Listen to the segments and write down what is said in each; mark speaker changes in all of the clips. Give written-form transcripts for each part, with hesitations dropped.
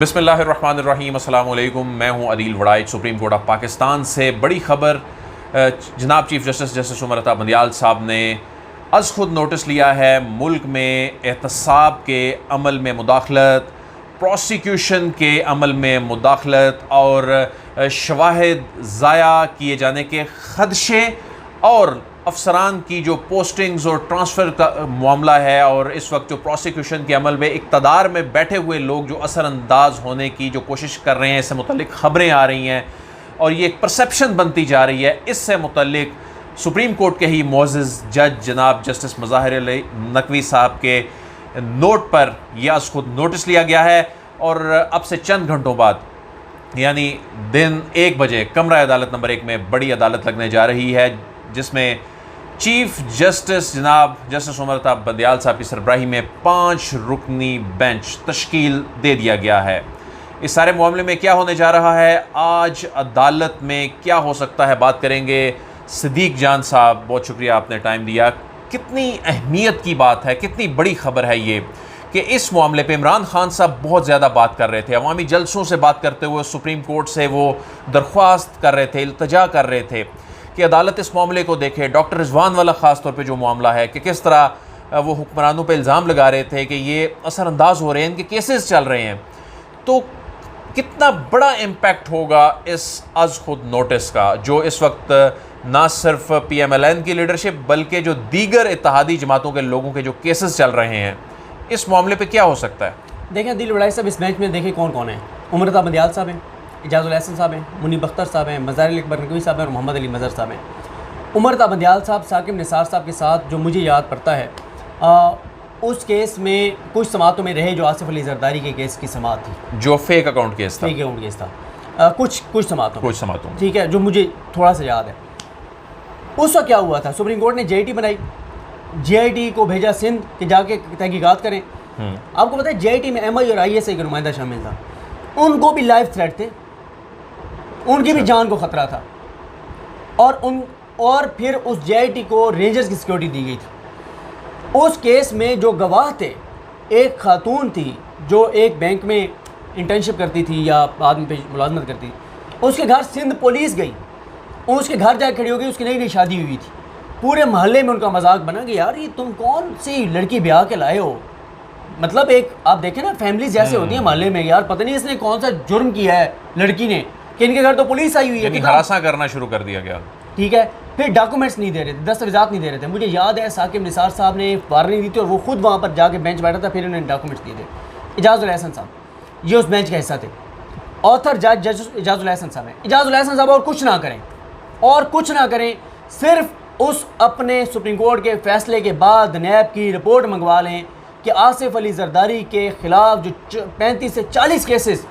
Speaker 1: बिस्मिल्लाहिर्रहमानिर्रहीम अस्सलाम वालेकुम। मैं हूं Adeel Waraich. Supreme court of Pakistan से बड़ी खबर। जनाब चीफ जस्टिस उमर अता बंदियाल साहब ने अज़ खुद नोटिस लिया है मुल्क में एहतसाब के अमल में मुदाखलत, प्रोसिक्यूशन के अमल में मुदाखलत और शवाहिद ज़ाया किए जाने के ख़दशे और अफसरान की जो पोस्टिंग्स और ट्रांसफ़र का मामला है और इस वक्त जो प्रोसिक्यूशन के अमल में इक़्तदार में बैठे हुए लोग जो असरअंदाज होने की जो कोशिश कर रहे हैं, इससे मुतल्लिक ख़बरें आ रही हैं और ये एक परसेप्शन बनती जा रही है। इससे मुतल्लिक सुप्रीम कोर्ट के ही मोअज़्ज़ज़ जज जनाब जस्टिस मज़ाहिर अली नकवी साहब के नोट पर यह अज़ खुद नोटिस लिया गया है और अब से चंद घंटों बाद यानी दिन 1 बजे कमरा अदालत नंबर 1 में बड़ी अदालत लगने जा रही है, जिसमें चीफ जस्टिस जनाब जस्टिस उमर अता बंदियाल साहब की सरबराही में 5 रुकनी बेंच तश्कील दे दिया गया है। इस सारे मामले में क्या होने जा रहा है, आज अदालत में क्या हो सकता है, बात करेंगे। सिद्दीक जान साहब, बहुत शुक्रिया आपने टाइम दिया। कितनी अहमियत की बात है, कितनी बड़ी खबर है ये कि इस मामले पे इमरान खान साहब बहुत ज़्यादा बात कर रहे थे, अवामी जलसों से बात करते हुए सुप्रीम कोर्ट से वो दरख्वास्त कर रहे थे, इल्तजा कर रहे थे कि अदालत इस मामले को देखे। डॉक्टर रिजवान वाला ख़ास तौर पे जो मामला है कि किस तरह वो हुक्मरानों पे इल्ज़ाम लगा रहे थे कि ये असरअंदाज हो रहे हैं, इनके केसेस चल रहे हैं, तो कितना बड़ा इम्पैक्ट होगा इस अज़ खुद नोटिस का, जो इस वक्त ना सिर्फ PMLN की लीडरशिप बल्कि जो दीगर इत्तेहादी जमातों के लोगों के जो केसेस चल रहे हैं, इस मामले पे क्या हो सकता है।
Speaker 2: देखें दिल वड़ाई साहब, इस बेंच में देखें कौन कौन है। उमर अता बंदियाल साहब हैं, इजाज़ुल एहसन साहब हैं, मुनीब अख्तर साहब हैं, मज़ाहिर अली अकबर नकवी साहब हैं और मोहम्मद अली मज़हर साहब हैं। उमर अता बंदियाल साहब साकिब निसार साहब के साथ जो मुझे याद पड़ता है उस केस में कुछ समातों में रहे जो आसिफ अली जरदारी के केस की समात थी,
Speaker 1: जो फेक अकाउंट केस था।
Speaker 2: फेक अकाउंट केस था कुछ समातों ठीक है, जो मुझे थोड़ा सा याद है। उस वक्त क्या हुआ था, सुप्रीम कोर्ट ने JIT बनाई, JIT को भेजा सिंध कि जाके तहकीकात करें। आपको पता है JIT में MI और ISI का नुमाइंदा शामिल था, उनको भी लाइफ थ्रेट थे, उनकी भी जान को ख़तरा था और फिर उस JIT को रेंजर्स की सिक्योरिटी दी गई थी। उस केस में जो गवाह थे, एक खातून थी जो एक बैंक में इंटर्नशिप करती थी या आदमी पे मुलाजमत करती थी, उसके घर सिंध पुलिस गई, उसके घर जाकर खड़ी हो गई, उसकी नई शादी हुई थी। पूरे मोहल्ले में उनका मजाक बना कि यार ये तुम कौन सी लड़की ब्याह के लाए हो। मतलब एक आप देखें ना, फैमिली जैसे होती है मोहल्ले में, यार पता नहीं इसने कौन सा जुर्म किया है लड़की ने कि इनके घर तो पुलिस आई हुई है,
Speaker 1: हरासा करना शुरू कर दिया गया।
Speaker 2: ठीक है, फिर डॉक्यूमेंट्स नहीं दे रहे थे, दस्तावेजात नहीं दे रहे थे। मुझे याद है साकिब निसार साहब ने वार्निंग दी थी और वो खुद वहाँ पर जाके बेंच बैठा था, फिर उन्होंने डॉक्यूमेंट्स दिए थे। इजाज़ुल एहसन साहब ये उस बेंच का हिस्सा थे, ऑथर जज इजाज़ुल एहसन साहब हैं। इजाज़ुल एहसन साहब और कुछ ना करें, सिर्फ उस अपने सुप्रीम कोर्ट के फैसले के बाद नैब की रिपोर्ट मंगवा लें कि आसिफ अली जरदारी के ख़िलाफ़ जो 35 से 40 केसेस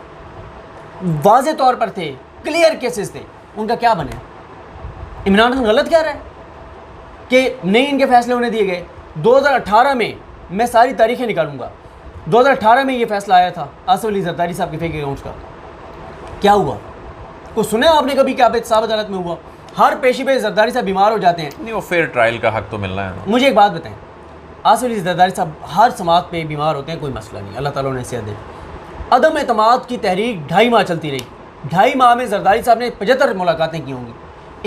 Speaker 2: वाज़े तौर पर थे, क्लियर केसेस थे, उनका क्या बने। इमरान खान गलत कह रहा है कि नहीं इनके फैसले होने दिए गए। 2018 में मैं सारी तारीखें निकालूंगा, 2018 में ये फैसला आया था आसिफ अली जरदारी साहब के फेक अकाउंट्स का। क्या हुआ, कुछ सुना आपने कभी क्या साहब अदालत में हुआ? हर पेशी पे जरदारी साहब बीमार हो जाते हैं।
Speaker 1: नहीं, वो फेयर ट्रायल का हक तो मिलना है ना।
Speaker 2: मुझे एक बात बताएं, आसिफ अली जरदारी साहब हर समात पे बीमार होते हैं, कोई मसला नहीं, अल्लाह ताला उन्हें सेहत दे। अदम एतमाद की तहरीक 2.5 माह चलती रही। 2.5 माह में जरदारी साहब ने 75 मुलाकातें की होंगी,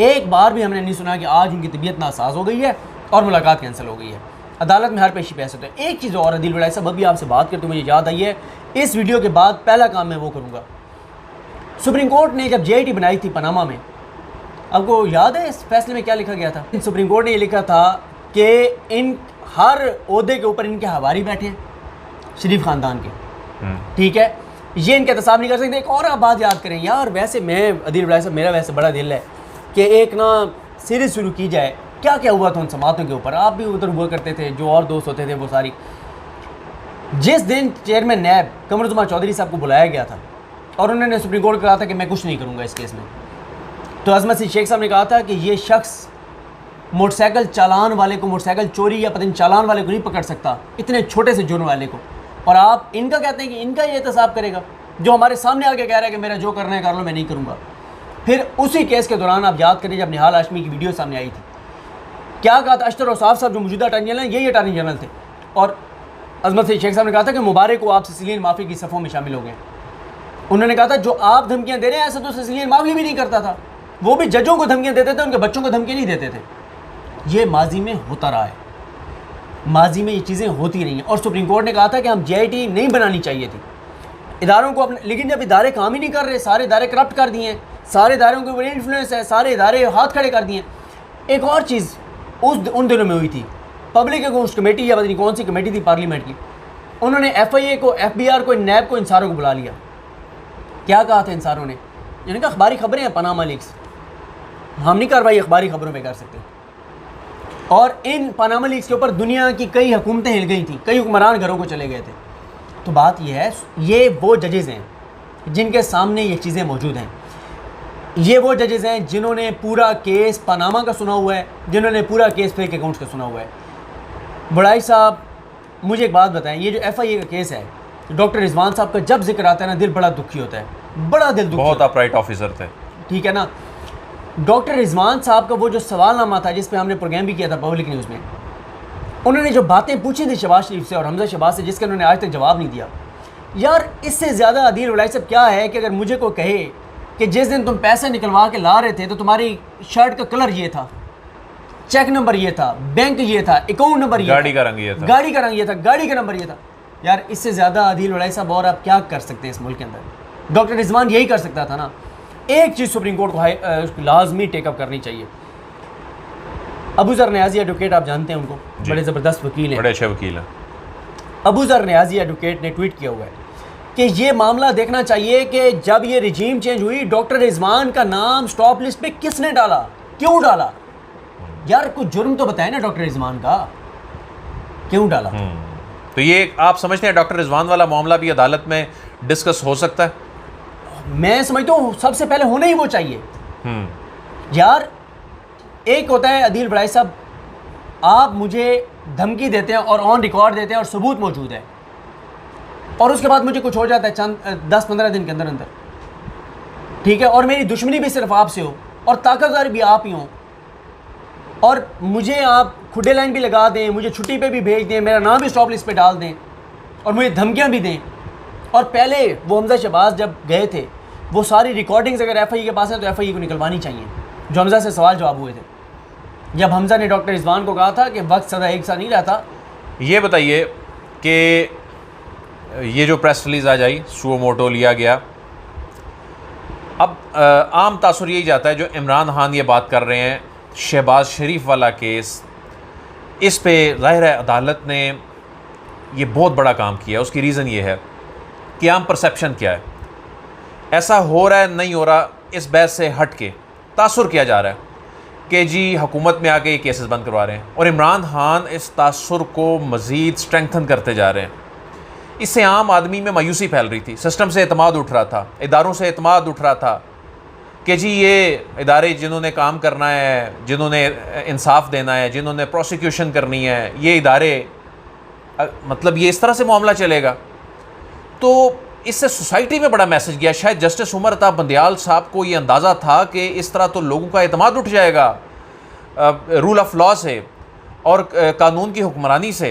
Speaker 2: एक बार भी हमने नहीं सुना कि आज उनकी तबीयत नासाज हो गई है और मुलाकात कैंसिल हो गई है। अदालत में हर पेशी पे ऐसे होते हैं। एक चीज़ और अदील वड़ाई साहब, अभी आपसे बात करते मुझे याद आई है, इस वीडियो के बाद पहला काम मैं वो करूँगा। सुप्रीम कोर्ट ने जब JIT बनाई थी पनामा में, आपको याद है इस फैसले में क्या लिखा गया था? सुप्रीम कोर्ट ने ये लिखा था कि इन हर ओहदे के ऊपर इनके हवारी बैठे हैं शरीफ ख़ानदान के, ठीक है, ये इनके एहतसाब नहीं कर सकते। एक और आप बात याद करें यार, वैसे मैं अदील वड़ाई साहब, मेरा वैसे बड़ा दिल है कि एक ना सीरीज़ शुरू की जाए, क्या क्या हुआ था उन समातों के ऊपर। आप भी उधर हुआ करते थे, जो और दोस्त होते थे वो सारी। जिस दिन चेयरमैन नैब कमरुज़्ज़मान चौधरी साहब को बुलाया गया था और उन्होंने सुप्रीम कोर्ट को कहा था कि मैं कुछ नहीं करूँगा इस केस में, तो अज़मत सिंह शेख साहब ने कहा था कि ये शख्स मोटरसाइकिल चालान वाले को, मोटरसाइकिल चोरी या पता नहीं चालान वाले को नहीं पकड़ सकता, इतने छोटे से जुर्म वाले को। और आप इनका कहते हैं कि इनका ये एहतसाब करेगा, जो हमारे सामने आके कह रहा है कि मेरा जो करना है कर लो, मैं नहीं करूँगा। फिर उसी केस के दौरान आप याद करें जब निहाल हाशमी की वीडियो सामने आई थी, क्या कहा था अशतर औसाफ साहब जो मौजूदा अटॉर्नी जनरल हैं, यही अटॉर्नी जनरल थे, और अज़मत सिंह शेख साहब ने कहा था कि मुबारक को आप सिसिलियन माफी की सफ़ों में शामिल हो गए। उन्होंने कहा था जो आप धमकियां दे रहे हैं असद सिसिलियन माफ़ी भी नहीं करता था, वो भी जजों को धमकियां देते थे, उनके बच्चों को धमकी नहीं देते थे। ये माजी में होता रहा है, माजी में ये चीज़ें होती रही हैं। और सुप्रीम कोर्ट ने कहा था कि हम JIT नहीं बनानी चाहिए थी इदारों को अपने, लेकिन जब इदारे काम ही नहीं कर रहे, सारे इदारे करप्ट कर दिए हैं, सारे इदारों के ऊपर इन्फ्लुएंस है, सारे इदारे हाथ खड़े कर दिए। एक और चीज़ उन दिनों में हुई थी, पब्लिक अकाउंट्स कमेटी या पता नहीं कौन सी कमेटी थी पार्लियामेंट की, उन्होंने FIA को, FBR को, NAB को, इन सारों को बुला लिया। क्या कहा था इन सारों ने? इन्होंने कहा अखबारी खबरें हैं पनामा लीक्स, हम नहीं कार्रवाई अखबारी खबरों पे कर सकते। और इन पनामा लीक्स के ऊपर दुनिया की कई हुकूमतें हिल गई थी, कई हुक्मरान घरों को चले गए थे। तो बात यह है, ये वो जजेज़ हैं जिनके सामने ये चीज़ें मौजूद हैं। ये वो जजेज़ हैं जिन्होंने पूरा केस पनामा का सुना हुआ है, जिन्होंने पूरा केस फेक अकाउंट्स का सुना हुआ है। बड़ाई साहब, मुझे एक बात बताएं, ये जो FIA का केस है, डॉक्टर रिजवान साहब का जब जिक्र आता है ना, दिल बड़ा दुखी होता है, बड़ा दिल दुखी।
Speaker 1: बहुत अपराइट ऑफिसर थे,
Speaker 2: ठीक है ना। डॉक्टर रिजवान साहब का वो जो सवालनामा था जिस पे हमने प्रोग्राम भी किया था पब्लिक न्यूज़ में, उन्होंने जो बातें पूछी थी शहबाज शरीफ से और हमजा शहबाज से, जिसका उन्होंने आज तक जवाब नहीं दिया। यार इससे ज़्यादा अदील वलाई साहब क्या है कि अगर मुझे कोई कहे कि जिस दिन तुम पैसे निकलवा के ला रहे थे तो तुम्हारी शर्ट का कलर ये था, चेक नंबर ये था, बैंक ये था, अकाउंट नंबर ये,
Speaker 1: गाड़ी का रंग ये था,
Speaker 2: गाड़ी का रंग ये था, गाड़ी का नंबर ये था। यार इससे ज़्यादा अदील वलाई साहब और आप क्या कर सकते हैं इस मुल्क के अंदर? डॉक्टर रिजवान यही कर सकता था ना। एक चीज़ सुप्रीम कोर्ट को लाजमी टेकअप करनी चाहिए। अबू ज़र नियाज़ी एडवोकेट, आप जानते हैं उनको, बड़े ज़बरदस्त वकील हैं,
Speaker 1: बड़े अच्छे वकील हैं।
Speaker 2: अबू ज़र नियाज़ी एडवोकेट ने ट्वीट किया हुआ है कि ये मामला देखना चाहिए कि जब ये रिजीम चेंज हुई, डॉक्टर रिजवान का नाम स्टॉप लिस्ट पे किसने डाला, क्यों डाला? यार कुछ जुर्म तो बताए ना डॉक्टर रिजवान का, क्यों डाला?
Speaker 1: तो ये आप समझते हैं डॉक्टर रिजवान वाला मामला भी अदालत में डिस्कस हो सकता है?
Speaker 2: मैं समझता हूँ सबसे पहले होना ही वो चाहिए। यार एक होता है अदील वलाई साहब, आप मुझे धमकी देते हैं और ऑन रिकॉर्ड देते हैं और सबूत मौजूद है, और उसके बाद मुझे कुछ हो जाता है चंद 10-15 दिन के अंदर अंदर, ठीक है, और मेरी दुश्मनी भी सिर्फ आपसे हो और ताकतवर भी आप ही हो, और मुझे आप खुडे लाइन भी लगा दें, मुझे छुट्टी पे भी भेज दें, मेरा नाम भी स्टॉप लिस्ट पे डाल दें और मुझे धमकियां भी दें। और पहले वो हमजा शहबाज जब गए थे, वो सारी रिकॉर्डिंग्स अगर FIA के पास है तो FIA को निकलवानी चाहिए, जो हमजा से सवाल जवाब हुए थे जब हमजा ने डॉक्टर रिजवान को कहा था कि वक्त सदा एक सा नहीं रहता।
Speaker 1: ये बताइए कि ये जो प्रेस रिलीज़ आ जाई, सुओ मोटो लिया गया, अब आम तासुर यही जाता है जो इमरान खान ये बात कर रहे हैं, शहबाज शरीफ वाला केस, इस पे ज़ाहिर है अदालत ने ये बहुत बड़ा काम किया। उसकी रीज़न ये है कि आम परसेप्शन क्या है, ऐसा हो रहा है नहीं हो रहा, इस बहस से हट के तासुर किया जा रहा है कि जी हुकूमत में आके ये केसेस बंद करवा रहे हैं, और इमरान खान इस तासुर को मज़ीद स्ट्रेंथन करते जा रहे हैं। इससे आम आदमी में मायूसी फैल रही थी, सिस्टम से एतमाद उठ रहा था, इदारों से एतमाद उठ रहा था कि जी ये इदारे जिन्होंने काम करना है, जिन्होंने इंसाफ देना है, जिन्होंने प्रोसिक्यूशन करनी है, ये इदारे मतलब ये इस तरह से मामला चलेगा। तो इससे सोसाइटी में बड़ा मैसेज गया। शायद जस्टिस उमर अता बंदियाल साहब को ये अंदाज़ा था कि इस तरह तो लोगों का एतमाद उठ जाएगा रूल ऑफ लॉ से और कानून की हुक्मरानी से,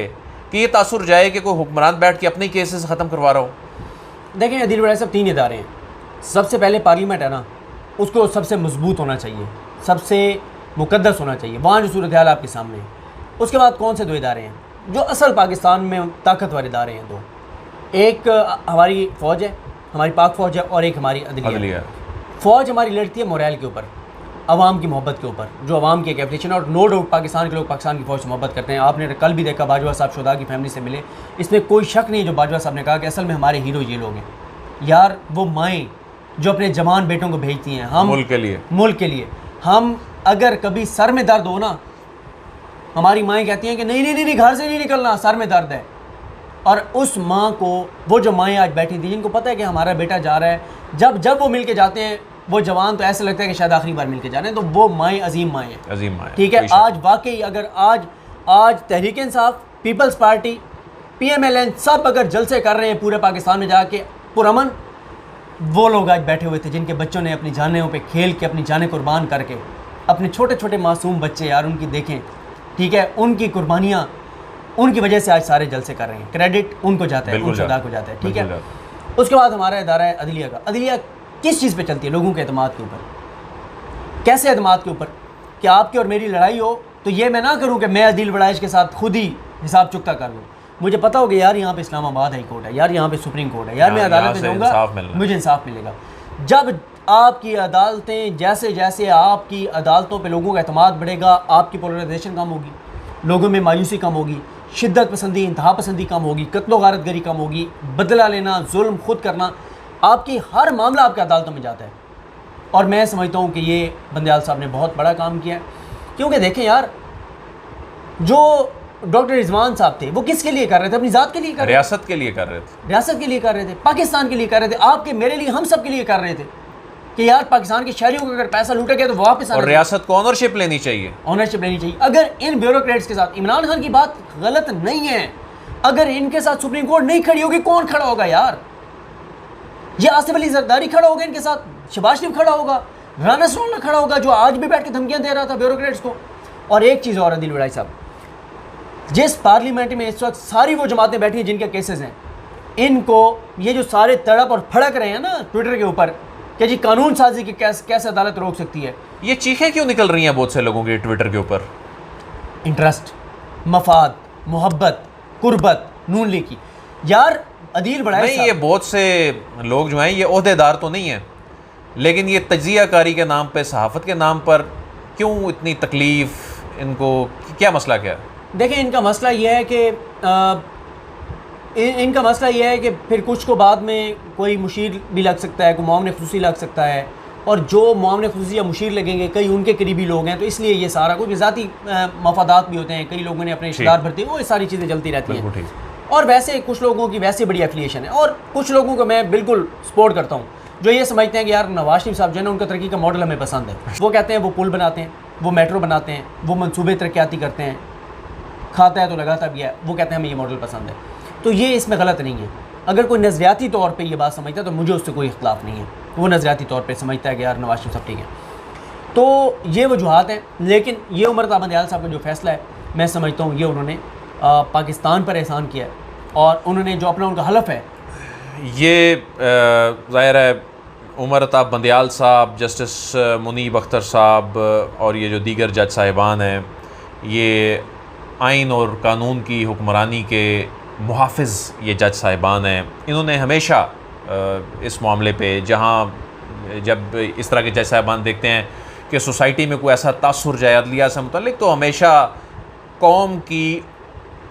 Speaker 1: कि ये तासुर जाए कि कोई हुक्मरान बैठ के अपने केसेस ख़त्म करवा रहा हो।
Speaker 2: देखें अदील वलाई साहब, 3 इदारे हैं। सबसे पहले पार्लियामेंट है ना, उसको सबसे मजबूत होना चाहिए, सबसे मुकद्दस होना चाहिए, वहाँ जो सूरत हाल आपके सामने है। उसके बाद कौन से 2 इदारे हैं जो असल पाकिस्तान में ताकतवर इदारे हैं? 2, एक हमारी फ़ौज है, हमारी पाक फ़ौज है, और एक हमारी अदलिया। फ़ौज हमारी लड़ती है मोरल के ऊपर, अवाम की मोहब्बत के ऊपर, जो अवाम की एक एप्लीकेशन, और नो डाउट पाकिस्तान के लोग पाकिस्तान की फ़ौज से मोहब्बत करते हैं। आपने कल भी देखा बाजवा साहब शुदा की फैमिली से मिले, इसमें कोई शक नहीं है जो बाजवा साहब ने कहा कि असल में हमारे हीरो ये लोग हैं। यार वो माएँ जो अपने जवान बेटों को भेजती हैं, हम मुल्क के लिए हम अगर कभी सर में दर्द हो ना, हमारी माएँ कहती हैं कि नहीं नहीं नहीं घर से नहीं निकलना, सर में दर्द है। और उस माँ को, वो जो माएँ आज बैठी थी जिनको पता है कि हमारा बेटा जा रहा है, जब वो मिल के जाते हैं वो जवान, तो ऐसा लगता है कि शायद आखिरी बार मिल के जा रहे हैं, तो वो माएँ अजीम माएँ हैं, ठीक है। आज वाकई अगर आज Tehreek Insaf, peoples party, PMLN सब अगर जलसे कर रहे हैं पूरे पाकिस्तान में जाके पुरअमन, वो लोग आज बैठे हुए थे जिनके बच्चों ने अपनी जानों पे खेल के अपनी जानें कुर्बान करके, अपने छोटे छोटे मासूम बच्चे यार उनकी देखें, ठीक है, उनकी कुर्बानियाँ, उनकी वजह से आज सारे जलसे कर रहे हैं। क्रेडिट उनको जाता है, उन शुदा को जाता है, ठीक है। उसके बाद हमारा इदारा है अदलिया का। अदलिया किस चीज़ पे चलती है? लोगों के एतमाद के ऊपर। कैसे एतमाद के ऊपर? कि आपकी और मेरी लड़ाई हो तो ये मैं ना करूँ कि मैं अदील वड़ाइश के साथ खुद ही हिसाब चुकता कर लूँ। मुझे पता हो कि यार यहाँ पे इस्लामाबाद हाई कोर्ट है, यार यहाँ पे सुप्रीम कोर्ट है, यार मैं अदालत में जाऊँगा, मुझे इंसाफ मिलेगा। जब आपकी अदालतें, जैसे जैसे आपकी अदालतों पे लोगों का एतमाद बढ़ेगा, आपकी पोलराइजेशन कम होगी, लोगों में मायूसी कम होगी, शिद्दत पसंदी, इंतहा पसंदी कम होगी, कत्लो गारतगरी कम होगी, बदला लेना, जुल्म खुद करना, आपकी हर मामला आपके अदालतों में जाता है। और मैं समझता हूँ कि ये बंदयाल साहब ने बहुत बड़ा काम किया है। क्योंकि देखें यार, जो डॉक्टर रिजवान साहब थे वो किसके लिए कर रहे थे? अपनी ज़ात के लिए कर रहे थे,
Speaker 1: रियासत के लिए कर रहे थे,
Speaker 2: रियासत के लिए कर रहे थे, पाकिस्तान के लिए कर रहे थे, आपके मेरे लिए, हम सब के लिए कर रहे थे कि यार पाकिस्तान के शहरियों को अगर पैसा लूटा गया तो वापस
Speaker 1: और रियासत को ऑनरशिप लेनी चाहिए,
Speaker 2: ऑनरशिप लेनी चाहिए। अगर इन ब्यूरोक्रेट्स के साथ, इमरान खान की बात गलत नहीं है, अगर इनके साथ सुप्रीम कोर्ट नहीं खड़ी होगी, कौन खड़ा होगा यार? ये आसिफ अली जरदारी खड़ा होगा इनके साथ, शहबाज शरीफ खड़ा होगा, राना सरोवर खड़ा होगा, जो आज भी बैठ के धमकियां दे रहा था ब्यूरोक्रेट्स को। और एक चीज़ और, अदील वड़ाई साहब, जिस पार्लियामेंट में इस वक्त सारी वो जमातें बैठी हैं जिनके केसेस हैं, इनको ये जो सारे तड़प और फड़क रहे हैं ना ट्विटर के ऊपर कि जी कानून साजी की कैसे अदालत रोक सकती है,
Speaker 1: ये चीखें क्यों निकल रही हैं बहुत से लोगों के ट्विटर के ऊपर?
Speaker 2: इंटरेस्ट, मफाद, मोहब्बत, कुर्बत, नून लीग की। यार अदील वड़ाई
Speaker 1: नहीं, ये बहुत से लोग जो हैं ये ओहदेदार तो नहीं हैं, लेकिन ये तज्जियाकारी के नाम पे, सहाफ़त के नाम पर क्यों इतनी तकलीफ़ इनको? क्या मसला क्या है?
Speaker 2: देखें, इनका मसला ये है कि इनका मसला ये है कि फिर कुछ को बाद में कोई मुशीर भी लग सकता है, कोई मामले खुसूसी लग सकता है, और जो मामले खुसूसी या मुशीर लगेंगे कई उनके करीबी लोग हैं, तो इसलिए ये सारा कुछ ज़ाती मफादात भी होते हैं, कई लोगों ने अपने रिश्तेदार भरते हैं, वो ये सारी चीज़ें चलती रहती हैं। और वैसे कुछ लोगों की वैसे बड़ी एफिलिएशन है, और कुछ लोगों को मैं बिल्कुल सपोर्ट करता हूँ जो ये समझते हैं कि यार नवाज शरीफ साहब जो है ना, उनका तरक्की का मॉडल हमें पसंद है। वो कहते हैं वो पुल बनाते हैं, वो मेट्रो बनाते हैं, वो मनसूबे तरक्याती करते हैं, खाता है तो लगाता भी है, वो कहते हैं हमें ये मॉडल पसंद है। तो ये इसमें गलत नहीं है। अगर कोई नज़रियाती तौर पे ये बात समझता है तो मुझे उससे कोई इख्तलाफ नहीं है, वो नज़रियाती तौर पे समझता है कि यार नवाज शरीफ साहब ठीक है। तो ये वजूहात हैं, लेकिन ये उमर बंदयाल साहब का जो फ़ैसला है, मैं समझता हूँ ये उन्होंने पाकिस्तान पर एहसान किया है, और उन्होंने जो अपना उनका हलफ है,
Speaker 1: ये ज़ाहिर है उमर अताब बंदयाल साहब, जस्टिस मुनीब अख्तर साहब और ये जो दीगर जज साहिबान हैं, ये आइन और कानून की हुक्मरानी के मुहाफ़िज़ ये जज साहिबान हैं। इन्होंने हमेशा इस मामले पे, जहाँ जब इस तरह के जज साहिबान देखते हैं कि सोसाइटी में कोई ऐसा तासुर जाए अदलिया से मुतल्लिक, तो हमेशा कौम की,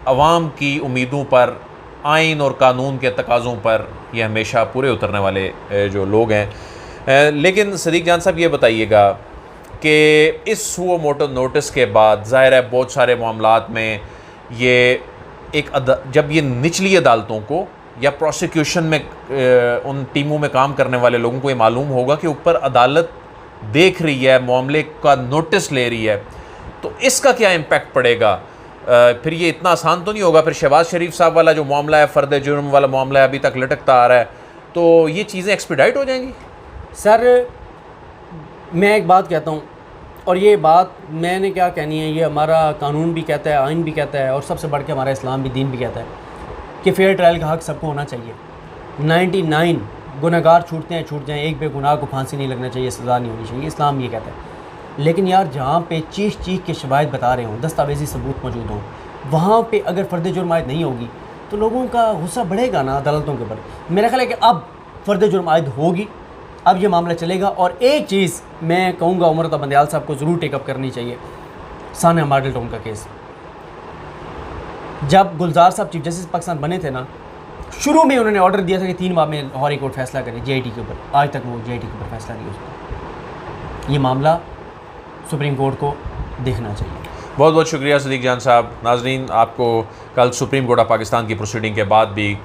Speaker 1: अवाम की उम्मीदों पर, आइन और कानून के तकाज़ों पर ये हमेशा पूरे उतरने वाले जो लोग हैं। लेकिन सदीक जान साहब, ये बताइएगा कि इस सुओ मोटो नोटिस के बाद ज़ाहिर है बहुत सारे मामलात में ये जब ये निचली अदालतों को या प्रोसिक्यूशन में उन टीमों में काम करने वाले लोगों को ये मालूम होगा कि ऊपर अदालत देख रही है, मामले का नोटिस ले रही है, तो इसका क्या इम्पेक्ट पड़ेगा? फिर ये इतना आसान तो नहीं होगा। फिर शहबाज शरीफ साहब वाला जो मामला है, फ़र्द जुर्म वाला मामला है, अभी तक लटकता आ रहा है, तो ये चीज़ें एक्सपीडाइट हो जाएंगी।
Speaker 2: सर मैं एक बात कहता हूँ, और ये बात मैंने क्या कहनी है, ये हमारा कानून भी कहता है, आइन भी कहता है, और सबसे बढ़ के हमारा इस्लाम भी, दीन भी कहता है कि फ़ेयर ट्रायल का हक़ सबको होना चाहिए। 99 गुनहगार छूटते हैं, छूट जाएँ, एक बेगुनाह को फांसी नहीं लगना चाहिए, सज़ा नहीं होनी चाहिए, इस्लाम ये कहता है। लेकिन यार जहाँ पे चीख के शवाहिद बता रहे हों, दस्तावेज़ी सबूत मौजूद हों, वहाँ पे अगर फ़र्द जुर्म आयद नहीं होगी तो लोगों का गुस्सा बढ़ेगा ना अदालतों के ऊपर। मेरा ख्याल है कि अब फ़र्द जुर्म आयद होगी, अब ये मामला चलेगा। और एक चीज़ मैं कहूँगा, उमर अताब बंदयाल साहब को ज़रूर टेकअप करनी चाहिए, सानिया मॉडल टाउन का केस। जब गुलजार साहब चीफ जस्टिस पाकिस्तान बने थे ना, शुरू में उन्होंने ऑर्डर दिया था कि 3 माह में लाहौर हाई कोर्ट फैसला करे JIT के ऊपर। आज तक वो JIT के ऊपर फैसला नहीं उसका। ये मामला सुप्रीम कोर्ट को देखना चाहिए।
Speaker 1: बहुत बहुत शुक्रिया सदीक जान साहब। नाजरीन, आपको कल सुप्रीम कोर्ट ऑफ पाकिस्तान की प्रोसीडिंग के बाद भी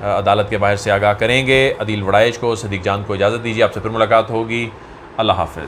Speaker 1: अदालत के बाहर से आगाह करेंगे। अदील वड़ाइश को, सदीक जान को इजाज़त दीजिए, आपसे फिर मुलाकात होगी। अल्लाह हाफ़िज़।